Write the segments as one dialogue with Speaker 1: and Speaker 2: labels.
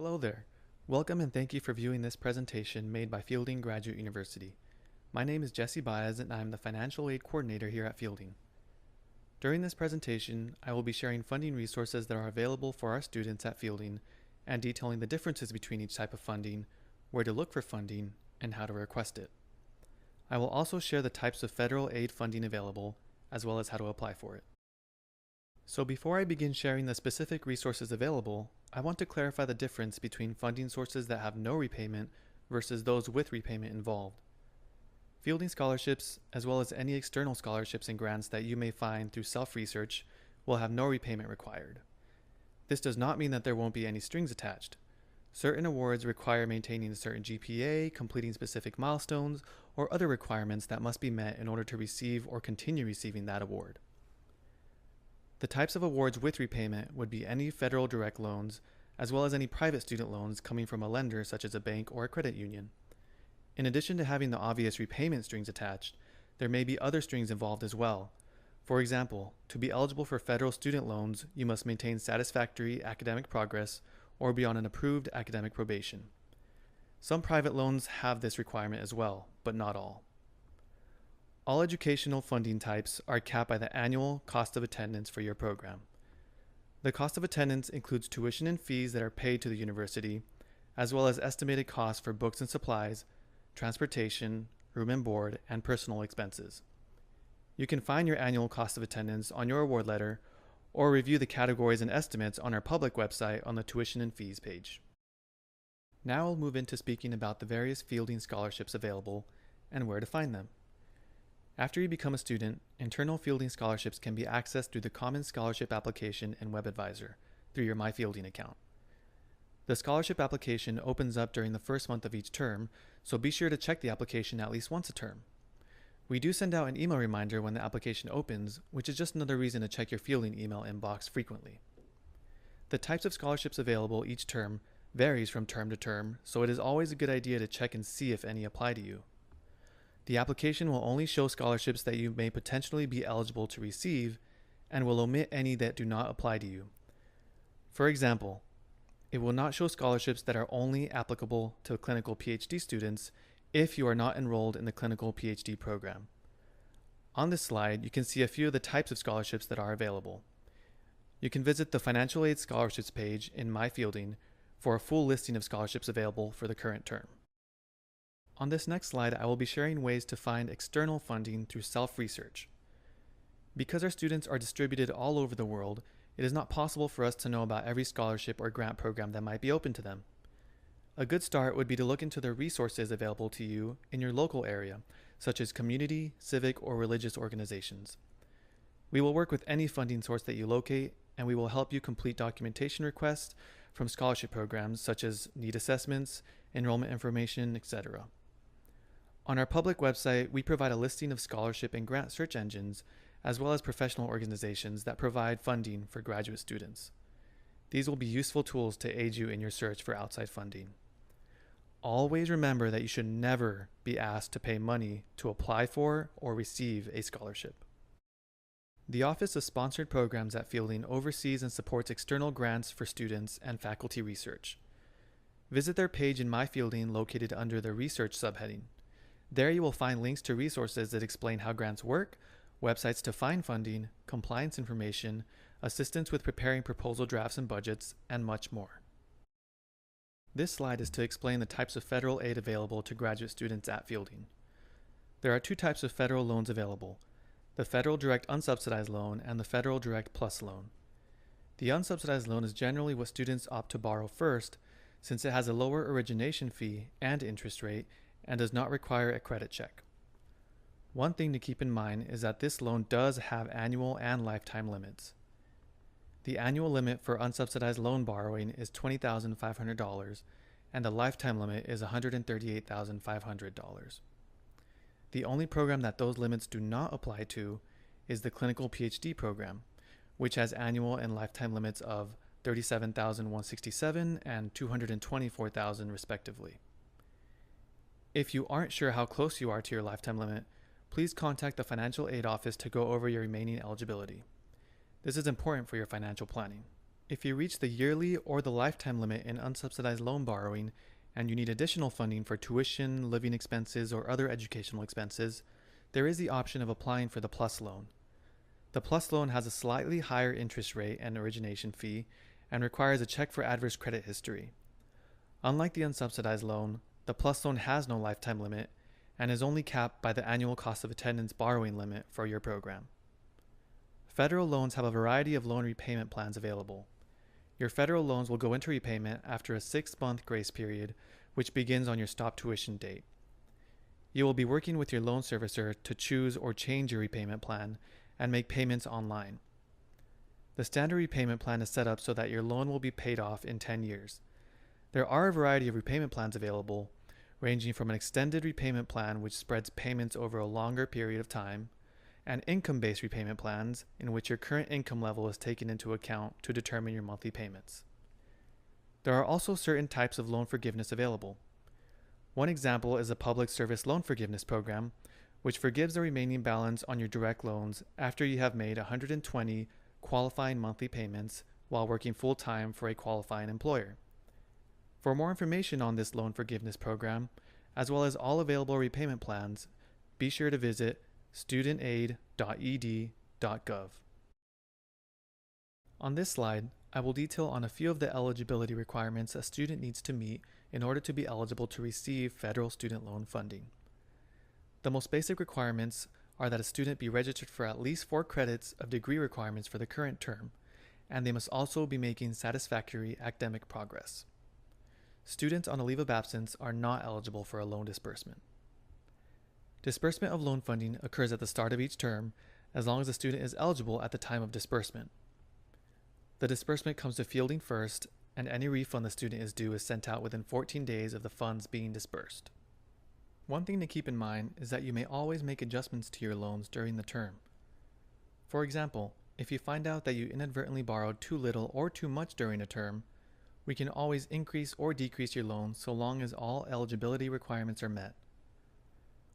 Speaker 1: Hello there. Welcome and thank you for viewing this presentation made by Fielding Graduate University. My name is Jesse Baez and I am the Financial Aid Coordinator here at Fielding. During this presentation, I will be sharing funding resources that are available for our students at Fielding and detailing the differences between each type of funding, where to look for funding, and how to request it. I will also share the types of federal aid funding available, as well as how to apply for it. So before I begin sharing the specific resources available, I want to clarify the difference between funding sources that have no repayment versus those with repayment involved. Fielding scholarships, as well as any external scholarships and grants that you may find through self-research, will have no repayment required. This does not mean that there won't be any strings attached. Certain awards require maintaining a certain GPA, completing specific milestones, or other requirements that must be met in order to receive or continue receiving that award. The types of awards with repayment would be any federal direct loans, as well as any private student loans coming from a lender such as a bank or a credit union. In addition to having the obvious repayment strings attached, there may be other strings involved as well. For example, to be eligible for federal student loans, you must maintain satisfactory academic progress or be on an approved academic probation. Some private loans have this requirement as well, but not all. All educational funding types are capped by the annual cost of attendance for your program. The cost of attendance includes tuition and fees that are paid to the university, as well as estimated costs for books and supplies, transportation, room and board, and personal expenses. You can find your annual cost of attendance on your award letter or review the categories and estimates on our public website on the tuition and fees page. Now I'll move into speaking about the various Fielding scholarships available and where to find them. After you become a student, internal Fielding scholarships can be accessed through the Common Scholarship Application and WebAdvisor through your MyFielding account. The scholarship application opens up during the first month of each term, so be sure to check the application at least once a term. We do send out an email reminder when the application opens, which is just another reason to check your Fielding email inbox frequently. The types of scholarships available each term varies from term to term, so it is always a good idea to check and see if any apply to you. The application will only show scholarships that you may potentially be eligible to receive and will omit any that do not apply to you. For example, it will not show scholarships that are only applicable to clinical PhD students if you are not enrolled in the clinical PhD program. On this slide, you can see a few of the types of scholarships that are available. You can visit the Financial Aid Scholarships page in MyFielding for a full listing of scholarships available for the current term. On this next slide, I will be sharing ways to find external funding through self-research. Because our students are distributed all over the world, it is not possible for us to know about every scholarship or grant program that might be open to them. A good start would be to look into the resources available to you in your local area, such as community, civic, or religious organizations. We will work with any funding source that you locate, and we will help you complete documentation requests from scholarship programs such as need assessments, enrollment information, etc. On our public website, we provide a listing of scholarship and grant search engines, as well as professional organizations that provide funding for graduate students. These will be useful tools to aid you in your search for outside funding. Always remember that you should never be asked to pay money to apply for or receive a scholarship. The Office of Sponsored Programs at Fielding oversees and supports external grants for students and faculty research. Visit their page in MyFielding located under the Research subheading. There you will find links to resources that explain how grants work, websites to find funding, compliance information, assistance with preparing proposal drafts and budgets, and much more. This slide is to explain the types of federal aid available to graduate students at Fielding. There are two types of federal loans available: the Federal Direct Unsubsidized Loan and the Federal Direct Plus Loan. The unsubsidized loan is generally what students opt to borrow first, since it has a lower origination fee and interest rate and does not require a credit check. One thing to keep in mind is that this loan does have annual and lifetime limits. The annual limit for unsubsidized loan borrowing is $20,500 and the lifetime limit is $138,500. The only program that those limits do not apply to is the clinical PhD program, which has annual and lifetime limits of $37,167 and $224,000 respectively. If you aren't sure how close you are to your lifetime limit, please contact the Financial Aid Office to go over your remaining eligibility. This is important for your financial planning. If you reach the yearly or the lifetime limit in unsubsidized loan borrowing and you need additional funding for tuition, living expenses, or other educational expenses, there is the option of applying for the PLUS loan. The PLUS loan has a slightly higher interest rate and origination fee and requires a check for adverse credit history. Unlike the unsubsidized loan, the PLUS loan has no lifetime limit and is only capped by the annual cost of attendance borrowing limit for your program. Federal loans have a variety of loan repayment plans available. Your federal loans will go into repayment after a 6-month grace period, which begins on your stop tuition date. You will be working with your loan servicer to choose or change your repayment plan and make payments online. The standard repayment plan is set up so that your loan will be paid off in 10 years. There are a variety of repayment plans available, ranging from an extended repayment plan which spreads payments over a longer period of time, and income-based repayment plans in which your current income level is taken into account to determine your monthly payments. There are also certain types of loan forgiveness available. One example is a public service loan forgiveness program, which forgives the remaining balance on your direct loans after you have made 120 qualifying monthly payments while working full-time for a qualifying employer. For more information on this loan forgiveness program, as well as all available repayment plans, be sure to visit studentaid.ed.gov. On this slide, I will detail on a few of the eligibility requirements a student needs to meet in order to be eligible to receive federal student loan funding. The most basic requirements are that a student be registered for at least 4 credits of degree requirements for the current term, and they must also be making satisfactory academic progress. Students on a leave of absence are not eligible for a loan disbursement. Disbursement of loan funding occurs at the start of each term as long as the student is eligible at the time of disbursement. The disbursement comes to Fielding first, and any refund the student is due is sent out within 14 days of the funds being disbursed. One thing to keep in mind is that you may always make adjustments to your loans during the term. For example, if you find out that you inadvertently borrowed too little or too much during a term, we can always increase or decrease your loan so long as all eligibility requirements are met.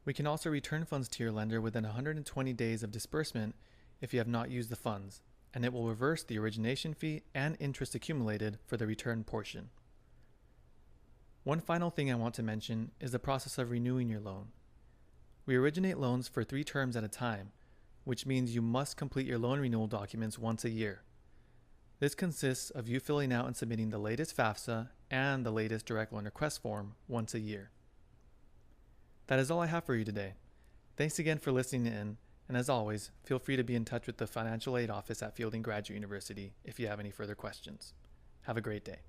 Speaker 1: We can also return funds to your lender within 120 days of disbursement if you have not used the funds, and it will reverse the origination fee and interest accumulated for the return portion. One final thing I want to mention is the process of renewing your loan. We originate loans for 3 terms at a time, which means you must complete your loan renewal documents once a year. This consists of you filling out and submitting the latest FAFSA and the latest direct loan request form once a year. That is all I have for you today. Thanks again for listening in, and as always, feel free to be in touch with the Financial Aid Office at Fielding Graduate University if you have any further questions. Have a great day.